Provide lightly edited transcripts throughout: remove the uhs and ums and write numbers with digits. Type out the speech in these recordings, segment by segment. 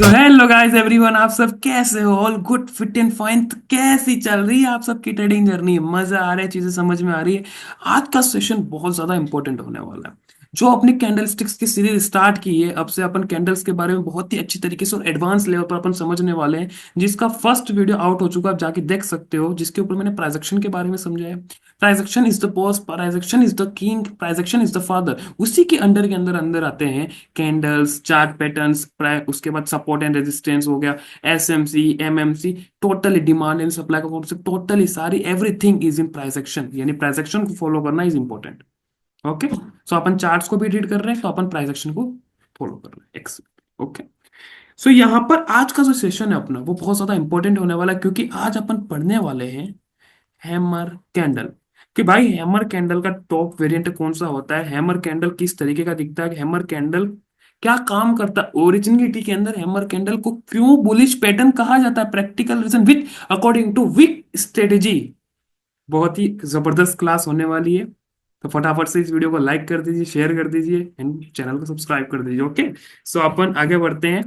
So hello guys everyone, आप सब कैसे हो? All good, fit and fine? तो कैसी चल रही है आप सबकी ट्रेडिंग जर्नी? मजा आ रहा है? चीजें समझ में आ रही है? आज का सेशन बहुत ज्यादा इंपॉर्टेंट होने वाला है। जो अपनी कैंडल स्टिक्स की सीरीज स्टार्ट की है, अब से अपन कैंडल्स के बारे में बहुत ही अच्छी तरीके से और एडवांस लेवल पर अपन समझने वाले हैं। जिसका फर्स्ट वीडियो आउट हो चुका है, आप जाके देख सकते हो, जिसके ऊपर मैंने प्राइजेक्शन के बारे में समझाया। Price action is the boss, price action is the king, price action is the father. उसी के अंडर के अंदर अंदर आते हैं कैंडल्स, चार्ट पैटर्न्स, उसके बाद सपोर्ट एंड रेजिस्टेंस हो गया, SMC, MMC, totally demand and supply का कॉन्सेप्ट, टोटली सारी everything is in price action. यानी प्राइस एक्शन को फॉलो करना is important. Okay, so upon charts को भी रीड कर रहे हैं, तो अपन प्राइस एक्शन को फॉलो कर रहे हैं। ओके, सो यहाँ पर आज का जो सेशन है अपना, वो बहुत ज्यादा इंपॉर्टेंट होने वाला है, क्योंकि आज अपन पढ़ने वाले हैं हैमर कैंडल। कि भाई हैमर कैंडल का टॉप वेरिएंट कौन सा होता है, हैमर कैंडल किस तरीके का दिखता है, हैमर कैंडल क्या काम करता है, ओरिजिनलिटी के अंदर हैमर कैंडल को क्यों बुलिश पैटर्न कहा जाता है, practical reason with according to wick strategy. बहुत ही जबरदस्त क्लास होने वाली है। तो फटाफट से इस वीडियो को लाइक कर दीजिए, शेयर कर दीजिए एंड चैनल को सब्सक्राइब कर दीजिए। ओके, सो अपन आगे बढ़ते हैं।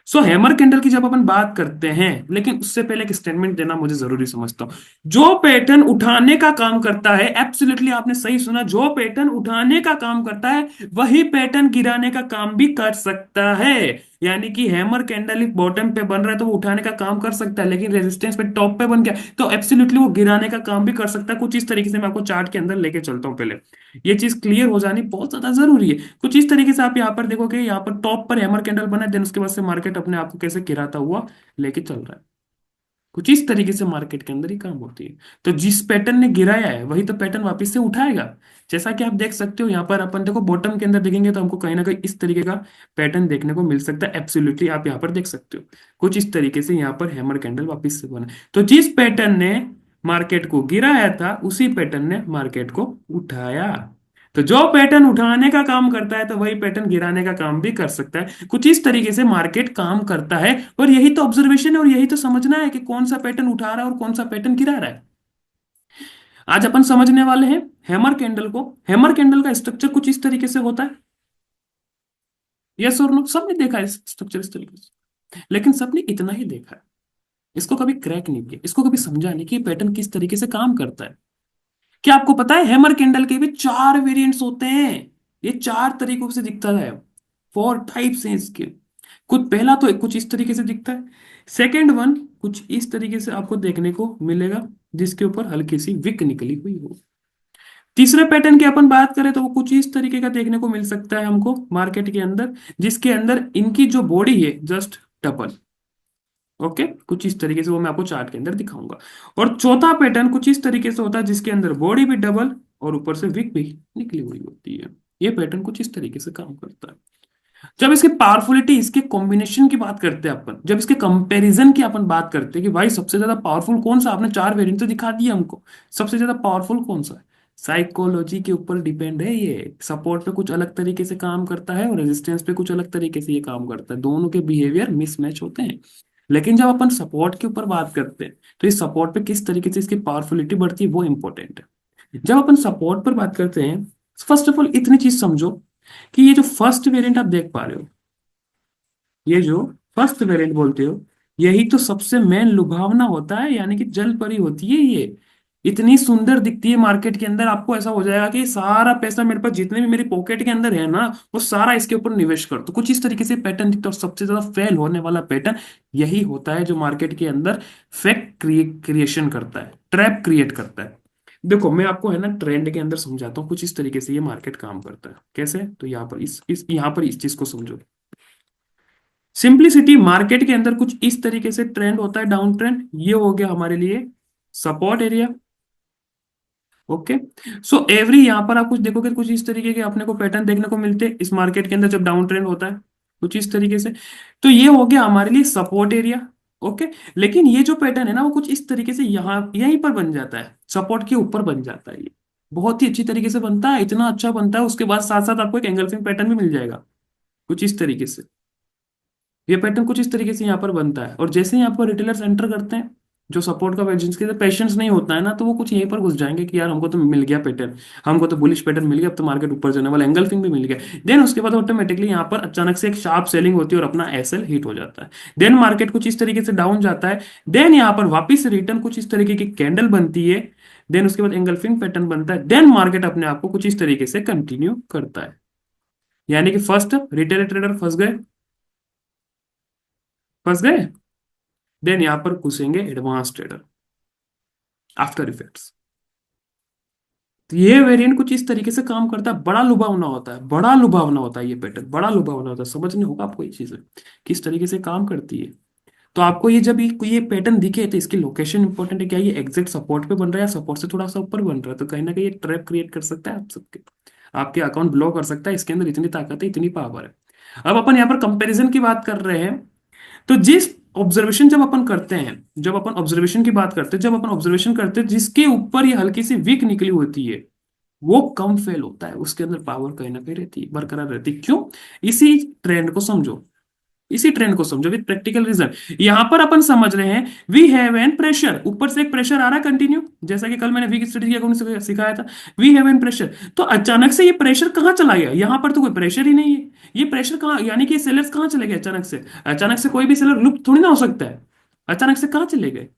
सो हैमर कैंडल की जब अपन बात करते हैं, लेकिन उससे पहले एक स्टेटमेंट देना मुझे जरूरी समझता हूं। जो पैटर्न उठाने का काम करता है, एब्सोल्युटली आपने सही सुना, जो पैटर्न उठाने का काम करता है वही पैटर्न गिराने का काम भी कर सकता है। यानी कि हैमर कैंडल एक बॉटम पे बन रहा है तो वो उठाने का काम कर सकता है, लेकिन रेजिस्टेंस पे टॉप पे बन गया तो एब्सोल्युटली वो गिराने का काम भी कर सकता है। कुछ इस तरीके से मैं आपको चार्ट के अंदर लेके चलता हूं। पहले ये चीज क्लियर हो जानी बहुत ज्यादा जरूरी है। कुछ इस तरीके से आप यहाँ पर देखोगे, यहाँ पर टॉप पर हैमर कैंडल बना है, देन उसके बाद से मार्केट अपने आप को कैसे गिराता हुआ लेके चल रहा है। कुछ इस तरीके से मार्केट के अंदर ही काम होती है। तो जिस पैटर्न ने गिराया है वही तो पैटर्न वापस से उठाएगा। जैसा कि आप देख सकते हो, यहाँ पर अपन देखो बॉटम के अंदर देखेंगे तो हमको कहीं ना कहीं इस तरीके का पैटर्न देखने को मिल सकता है। एब्सोल्युटली आप यहाँ पर देख सकते हो, कुछ इस तरीके से यहाँ पर हैमर कैंडल वापस से बना। तो जिस पैटर्न ने मार्केट को गिराया था उसी पैटर्न ने मार्केट को उठाया। तो जो पैटर्न उठाने का काम करता है तो वही पैटर्न गिराने का काम भी कर सकता है। कुछ इस तरीके से मार्केट काम करता है, और यही तो ऑब्जर्वेशन है और यही तो समझना है कि कौन सा पैटर्न उठा रहा है और कौन सा पैटर्न गिरा रहा है। आज अपन समझने वाले हैं हैमर कैंडल को। हैमर कैंडल का स्ट्रक्चर कुछ इस तरीके से होता है। यस और नो, सबने देखा है स्ट्रक्चर इस तरीके से, लेकिन सबने इतना ही देखा है, इसको कभी क्रैक नहीं किया, इसको कभी समझा नहीं कि पैटर्न किस तरीके से काम करता है। क्या आपको पता है हैमर कैंडल के भी चार वेरिएंट्स होते हैं? ये चार तरीकों से दिखता है, फोर टाइप्स हैं इसके। कुछ पहला तो कुछ इस तरीके से दिखता है, सेकंड वन कुछ इस तरीके से आपको देखने को मिलेगा, जिसके ऊपर हल्की सी विक निकली हुई हो। तीसरे पैटर्न की अपन बात करें तो वो कुछ इस तरीके का देखने को मिल सकता है हमको मार्केट के अंदर, जिसके अंदर इनकी जो बॉडी है जस्ट डबल। ओके, कुछ इस तरीके से वो मैं आपको चार्ट के अंदर दिखाऊंगा। और चौथा पैटर्न कुछ इस तरीके से होता है, जिसके अंदर बॉडी भी डबल और ऊपर से विक भी निकली हुई होती है। ये पैटर्न कुछ इस तरीके से काम करता है। जब इसकी पावरफुलिटी, इसके कॉम्बिनेशन की बात करते हैं अपन, जब इसके कंपैरिजन की अपन बात करते हैं कि भाई सबसे ज्यादा पावरफुल कौन सा, आपने चार वेरिएंट तो दिखा दिया हमको, सबसे ज्यादा पावरफुल कौन सा है? साइकोलॉजी के ऊपर डिपेंड है। ये सपोर्ट पे कुछ अलग तरीके से काम करता है और रेजिस्टेंस पे कुछ अलग तरीके से ये काम करता है। दोनों के बिहेवियर मिसमैच होते हैं। लेकिन जब अपन सपोर्ट के ऊपर बात करते हैं तो इस सपोर्ट पे किस तरीके से इसकी पावरफुलिटी बढ़ती है वो इंपॉर्टेंट है। जब अपन सपोर्ट पर बात करते हैं, फर्स्ट ऑफ ऑल इतनी चीज समझो कि ये जो फर्स्ट वेरिएंट आप देख पा रहे हो, ये जो फर्स्ट वेरिएंट बोलते हो, यही तो सबसे मेन लुभावना होता है, यानी कि जल परी होती है ये। इतनी सुंदर दिखती है मार्केट के अंदर, आपको ऐसा हो जाएगा कि सारा पैसा मेरे पास जितने भी मेरी पॉकेट के अंदर है ना, वो सारा इसके ऊपर निवेश कर। तो कुछ इस तरीके से पैटर्न दिखता है, और सबसे ज्यादा फेल होने वाला पैटर्न यही होता है जो मार्केट के अंदर फेक क्रिएशन करता है, ट्रैप क्रिएट करता है। देखो मैं आपको है ना ट्रेंड के अंदर समझाता हूँ, कुछ इस तरीके से ये मार्केट काम करता है कैसे। तो यहाँ पर इस यहाँ पर इस चीज को समझो। सिंपलिसिटी, मार्केट के अंदर कुछ इस तरीके से ट्रेंड होता है, डाउन ट्रेंड। ये हो गया हमारे लिए support area. Okay, so every यहाँ पर आप कुछ देखोगे, कुछ इस तरीके के अपने को पैटर्न देखने को मिलते हैं इस मार्केट के अंदर जब डाउन ट्रेंड होता है, कुछ इस तरीके से। तो ये हो गया हमारे लिए सपोर्ट एरिया। ओके, लेकिन ये जो पैटर्न है ना, वो कुछ इस तरीके से यहाँ यहीं पर बन जाता है, सपोर्ट के ऊपर बन जाता है। ये बहुत ही अच्छी तरीके से बनता है, इतना अच्छा बनता है। उसके बाद साथ साथ आपको एक एंगल्फिंग पैटर्न भी मिल जाएगा कुछ इस तरीके से। ये पैटर्न कुछ इस तरीके से यहाँ पर बनता है, और जैसे ही यहाँ पर रिटेलर्स एंटर करते हैं जो सपोर्ट का जिनके पेशेंस नहीं होता है ना, तो वो कुछ यहीं पर घुस जाएंगे कि यार हमको तो मिल गया पैटर्न, हमको तो बुलिश पैटर्न मिल गया, अब तो मार्केट ऊपर जाने वाला, एंगल्फिंग भी मिल गया। देन उसके बाद ऑटोमेटिकली यहाँ पर अचानक से एक शार्प सेलिंग होती है और अपना एसएल हिट हो जाता है। देन मार्केट कुछ इस तरीके से डाउन जाता है। देन यहाँ पर वापिस रिटर्न कुछ इस तरीके की कैंडल बनती है। देन उसके बाद एंगल्फिंग पैटर्न बनता है। देन मार्केट अपने आप को कुछ इस तरीके से कंटिन्यू करता है। यानी कि फर्स्ट रिटेल ट्रेडर फंस गए, फंस गए। देन यहाँ पर घुसेंगे एडवांस ट्रेडर, आफ्टर इफेक्ट्स। तो ये वेरिएंट कुछ इस तरीके से काम करता है, बड़ा लुभावना होता है, बड़ा लुभावना होता है, ये पैटर्न बड़ा लुभावना होता है, समझने होगा आपको ये चीजें किस तरीके से काम करती है। तो आपको ये जब ये पैटर्न दिखे तो इसकी लोकेशन इंपॉर्टेंट है, क्या ये एग्जैक्ट सपोर्ट पे बन रहा है या सपोर्ट से थोड़ा सा ऊपर बन रहा है, तो कहीं ना कहीं ये ट्रैप क्रिएट कर सकता है आप सबके, आपके अकाउंट ब्लॉक कर सकता है। इसके अंदर इतनी ताकत है, इतनी पावर है। अब अपन यहाँ पर कंपैरिजन की बात कर रहे हैं। तो जिस ऑब्जर्वेशन जब अपन करते हैं, जब अपन ऑब्जर्वेशन की बात करते हैं, जब अपन ऑब्जर्वेशन करते हैं जिसके ऊपर ये हल्की सी वीक निकली होती है, वो कम फेल होता है, उसके अंदर पावर कहीं ना कहीं रहती है, बरकरार रहती है। क्यों? इसी ट्रेंड को समझो, इसी ट्रेंड को समझो विद प्रैक्टिकल रीजन। यहां पर अपन समझ रहे हैं वी हैव एन प्रेशर, ऊपर से एक प्रेशर आ रहा है कंटिन्यू, जैसा कि कल मैंने वीक स्टडी के अकाउंट से सिखाया था। वी हैव एन प्रेशर, तो अचानक से ये प्रेशर कहां चला गया? यहां पर तो कोई प्रेशर ही नहीं है। ये प्रेशर कहां, यानी कि सेलर्स कहां चले गए अचानक से? अचानक से कोई भी सेलर लुप्त थोड़ी ना हो सकता है। अचानक से कहां चले गए?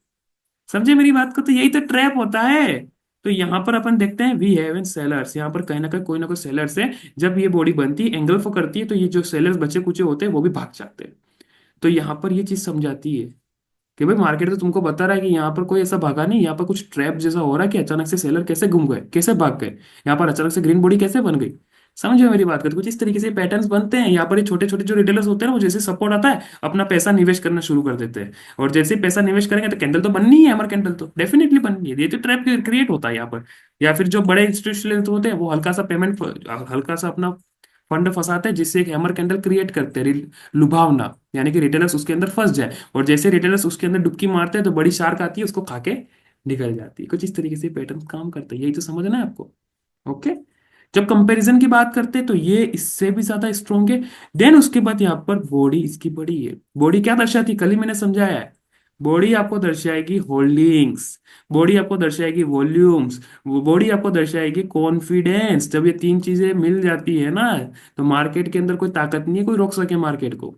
समझे मेरी बात को? तो यही तो ट्रैप होता है। तो यहां पर अपन देखते हैं वी हैव एन सेलर्स, यहाँ पर कहीं ना कोई सेलर्स है। जब ये बॉडी बनती है, एंगल्फ करती है, तो ये जो सेलर्स बचे कुचे होते हैं वो भी भाग जाते हैं। तो यहाँ पर ये चीज समझाती है कि भाई मार्केट तो तुमको बता रहा है कि यहाँ पर कोई ऐसा भागा नहीं, यहाँ पर कुछ ट्रैप जैसा हो रहा है कि अचानक से सेलर कैसे घूम गए, कैसे भाग गए, यहाँ पर अचानक से ग्रीन बॉडी कैसे बन गई। समझो मेरी बात कर, कुछ इस तरीके से पैटर्न्स बनते हैं। यहाँ पर ये छोटे छोटे जो रिटेलर्स होते हैं ना, वो जैसे सपोर्ट आता है अपना पैसा निवेश करना शुरू कर देते हैं। और जैसे ही पैसा निवेश करेंगे तो कैंडल तो बननी है, हमारा कैंडल तो डेफिनेटली बननी है। ये तो ट्रैप क्रिएट होता है यहाँ पर। या फिर जो बड़े इंस्टीट्यूशनल होते हैं वो हल्का सा पेमेंट, हल्का सा अपना फंड फंसाते हैं, जिससे एक हैमर कैंडल क्रिएट करते हैं, लुभावना, यानी कि रिटेलर्स उसके अंदर फंस जाए। और जैसे रिटेलर्स उसके अंदर डुबकी मारते हैं तो बड़ी शार्क आती है, उसको खा के निकल जाती है। कुछ इस तरीके से पैटर्न काम करता है, यही तो समझना है आपको। ओके। जब कंपैरिजन की बात करते हैं तो ये इससे भी ज्यादा स्ट्रोंग है। देन उसके बाद यहाँ पर बॉडी इसकी बड़ी है। बॉडी क्या दर्शाती, कल ही मैंने समझाया है। बॉडी आपको दर्शाएगी होल्डिंग्स, बॉडी आपको दर्शाएगी वॉल्यूम्स, वो बॉडी आपको दर्शाएगी कॉन्फिडेंस। जब ये तीन चीजें मिल जाती है ना, तो मार्केट के अंदर कोई ताकत नहीं है कोई रोक सके मार्केट को।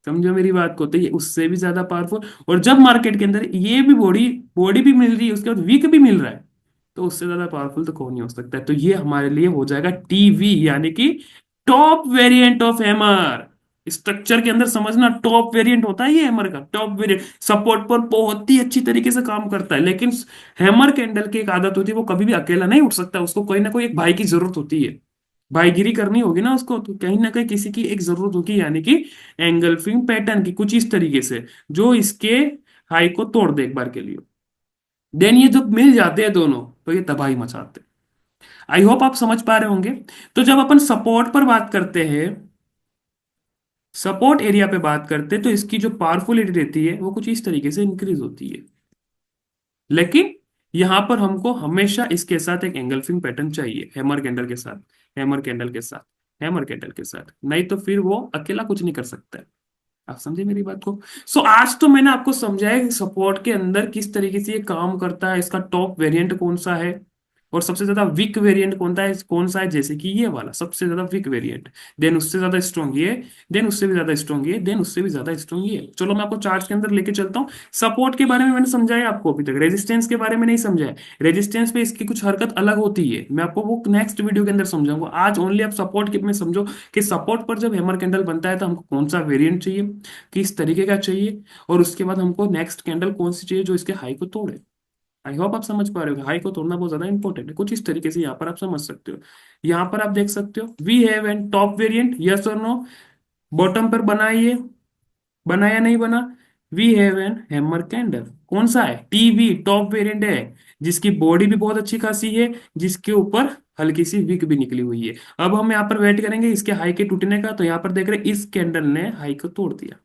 समझो मेरी बात को, तो ये उससे भी ज्यादा पावरफुल। और जब मार्केट के अंदर ये भी बॉडी, बॉडी भी मिल रही है, उसके बाद वीक भी मिल रहा है, तो उससे ज्यादा पावरफुल तो कौन नहीं हो सकता है। तो ये हमारे लिए हो जाएगा टीवी, यानी कि top variant of hammer. Structure के अंदर समझना, टॉप वेरिएंट होता है ये हैमर का, टॉप वेरिएंट सपोर्ट पर बहुत ही अच्छी तरीके से काम करता है। लेकिन हैमर कैंडल की एक आदत होती है, वो कभी भी अकेला नहीं उठ सकता, उसको कोई ना कोई एक भाई की जरूरत होती है। भाईगिरी करनी होगी ना उसको, तो कहीं ना कहीं किसी की एक जरूरत होगी, यानी कि एंगल्फिंग पैटर्न की कुछ इस तरीके से, जो इसके हाई को तोड़ दे एक बार के लिए। देन ये जब मिल जाते हैं दोनों, तो ये तबाही मचाते हैं। आई होप आप समझ पा रहे होंगे। तो जब अपन सपोर्ट पर बात करते हैं, सपोर्ट एरिया पे बात करते हैं, तो इसकी जो पावरफुलिटी रहती है वो कुछ इस तरीके से इंक्रीज होती है। लेकिन यहां पर हमको हमेशा इसके साथ एक एंगल्फिंग पैटर्न चाहिए, हैमर कैंडल के साथ, हैमर कैंडल के साथ, हैमर कैंडल के साथ, नहीं तो फिर वो अकेला कुछ नहीं कर सकता है। आप समझे मेरी बात को? सो आज तो मैंने आपको समझाया कि सपोर्ट के अंदर किस तरीके से ये काम करता है, इसका टॉप वेरिएंट कौन सा है, और सबसे ज्यादा वीक वेरिएंट कौन सा है, जैसे कि ये वाला सबसे ज्यादा वीक वेरिएंट। देन उससे ज्यादा स्ट्रॉन्ग ये, देन उससे भी ज्यादा स्ट्रॉन्ग ये, देन उससे भी ज्यादा स्ट्रॉन्ग ये। चलो मैं आपको चार्ट के अंदर लेके चलता हूँ। सपोर्ट के बारे में मैंने समझाया आपको अभी तक, रेजिस्टेंस के बारे में नहीं समझाया। रेजिस्टेंस पे इसकी कुछ हरकत अलग होती है, मैं आपको वो नेक्स्ट वीडियो के अंदर समझाऊंगा। आज ओनली आप सपोर्ट के में समझो कि सपोर्ट पर जब हैमर कैंडल बनता है तो हमको कौन सा वेरिएंट चाहिए, किस तरीके का चाहिए, और उसके बाद हमको नेक्स्ट कैंडल कौन सी चाहिए जो इसके हाई को तोड़े। आई होप आप समझ पा रहे हो, हाई को तोड़ना बहुत ज्यादा इंपॉर्टेंट है। कुछ इस तरीके से यहाँ पर आप समझ सकते हो। यहाँ पर आप देख सकते हो we have an top variant, yes और नो। बॉटम पर बना है ये, बना या नहीं बना? We have an hammer candle, कौन सा है? टीवी, टॉप वेरिएंट है, जिसकी बॉडी भी बहुत अच्छी खासी है, जिसके ऊपर हल्की सी विक भी निकली हुई है। अब हम यहाँ पर वेट करेंगे इसके हाई के टूटने का। तो यहाँ पर देख रहे हैं इस कैंडल ने हाई को तोड़ दिया,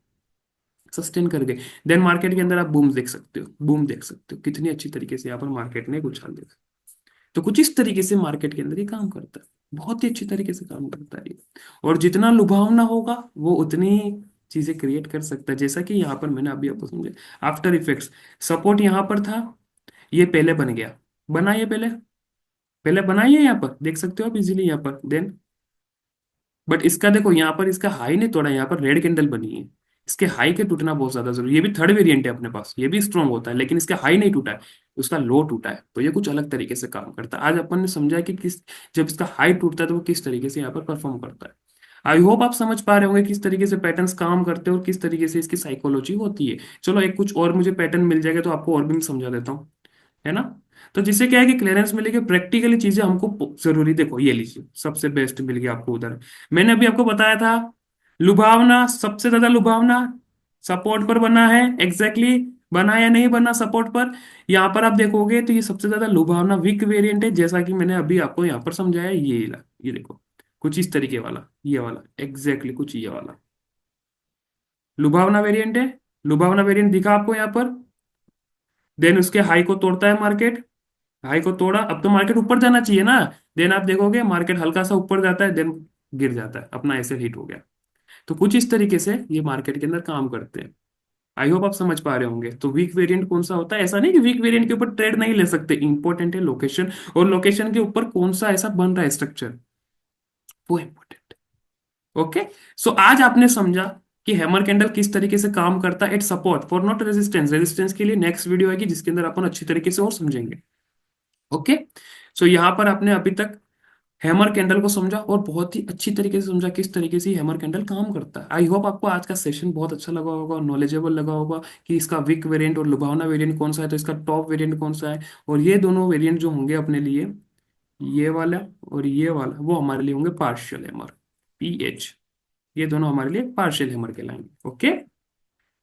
सस्टेन कर गए। देन मार्केट के अंदर आप बूम देख सकते हो, बूम देख सकते हो कितनी अच्छी तरीके से यहाँ पर मार्केट ने उछाल दिया। तो कुछ इस तरीके से मार्केट के अंदर ये काम करता है, बहुत ही अच्छी तरीके से काम करता है ये। और जितना लुभावना होगा वो उतनी चीजें क्रिएट कर सकता है, जैसा कि यहाँ पर मैंने अभी आपको समझा। आफ्टर इफेक्ट्स, सपोर्ट यहाँ पर था, ये पहले बन गया, बना ये पहले, पहले बनाई है, यहाँ पर देख सकते हो आप इजीली यहाँ पर। देन बट इसका देखो यहाँ पर इसका हाई नहीं तोड़ा, यहाँ पर रेड कैंडल बनी है। इसके हाई के टूटना बहुत ज्यादा जरूरी है। ये भी थर्ड वेरिएंट है अपने पास, ये भी स्ट्रांग होता है, लेकिन इसका हाई नहीं टूटा है, उसका लो टूटा है, तो ये कुछ अलग तरीके से काम करता है। आज अपन ने समझा कि किस, जब इसका हाई टूटता है तो वो किस तरीके से यहाँ पर परफॉर्म करता है। आई होप आप समझ पा रहे होंगे किस तरीके से पैटर्न्स काम करते हैं और किस तरीके से इसकी साइकोलॉजी होती है। चलो एक कुछ और मुझे पैटर्न मिल जाएगा तो आपको और भी मैं समझा देता हूँ, है ना। तो जिससे क्या है कि क्लियरेंस मिलेगी, प्रैक्टिकली चीजें हमको जरूरी, देखो ये लीजिए सबसे बेस्ट मिल गया आपको उधर। मैंने अभी आपको बताया था लुभावना, सबसे ज्यादा लुभावना सपोर्ट पर बना है, एग्जैक्टली exactly, बना या नहीं बना सपोर्ट पर। यहाँ पर आप देखोगे तो ये सबसे ज्यादा लुभावना वीक वेरिएंट है, जैसा कि मैंने अभी आपको यहाँ पर समझाया। ये देखो कुछ इस तरीके वाला, ये वाला एग्जैक्टली कुछ ये वाला लुभावना वेरिएंट है। लुभावना वेरिएंट दिखा आपको यहाँ पर। देन उसके हाई को तोड़ता है मार्केट, हाई को तोड़ा, अब तो मार्केट ऊपर जाना चाहिए ना। देन आप देखोगे मार्केट हल्का सा ऊपर जाता है, देन गिर जाता है, अपना ऐसे हिट हो गया। तो कुछ इस तरीके से ये मार्केट के अंदर काम करते हैं। आई होप आप समझ पा रहे होंगे। तो वीक वेरिएंट कौन सा होता है, ऐसा नहीं कि वीक वेरिएंट के ऊपर ट्रेड नहीं ले सकते, इंपॉर्टेंट है लोकेशन, और लोकेशन के ऊपर कौन सा ऐसा बन रहा है स्ट्रक्चर, वो इंपॉर्टेंट। ओके, सो आज आपने समझा कि हैमर कैंडल किस तरीके से काम करता है। It support for not resistance, resistance के लिए नेक्स्ट वीडियो आएगी जिसके अंदर अपन अच्छी तरीके से और समझेंगे। ओके, सो यहाँ पर आपने अभी तक हैमर कैंडल को समझा और बहुत ही अच्छी तरीके से समझा किस तरीके से हैमर कैंडल काम करता है। आई होप आपको आज का सेशन बहुत अच्छा लगा होगा, नॉलेजेबल लगा होगा कि इसका विक वेरिएंट और लुभावना वेरिएंट कौन सा है, तो इसका टॉप वेरिएंट कौन सा है। और ये दोनों वेरिएंट जो होंगे अपने लिए, ये वाला और ये वाला, वो हमारे लिए होंगे पार्शियल हैमर, PH। ये दोनों हमारे लिए पार्शियल हैमर कहलाएंगे। ओके,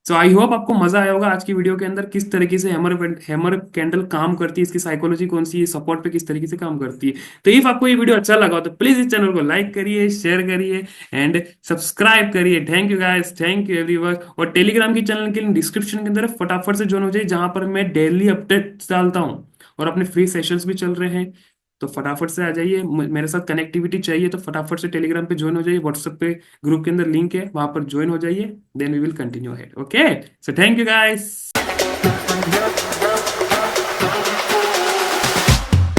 सो आई होप आपको मजा आया होगा आज की वीडियो के अंदर, किस तरीके से हैमर हैमर कैंडल काम करती है, इसकी साइकोलॉजी कौन सी है, सपोर्ट पे किस तरीके से काम करती है। तो इफ आपको ये वीडियो अच्छा लगा हो तो प्लीज इस चैनल को लाइक करिए, शेयर करिए एंड सब्सक्राइब करिए। Thank you guys, thank you everyone. और टेलीग्राम की चैनल के लिंक डिस्क्रिप्शन के अंदर है, फटाफट से ज्वाइन हो जाइए, जहां पर मैं डेली अपडेट डालता हूँ और अपने फ्री सेशंस भी चल रहे हैं। तो फटाफट से आ जाइए, मेरे साथ कनेक्टिविटी चाहिए तो फटाफट से टेलीग्राम पे ज्वाइन हो जाइए, व्हाट्सएप पे ग्रुप के अंदर लिंक है, वहां पर ज्वाइन हो जाइए। Then we will continue ahead. Okay, so thank you guys.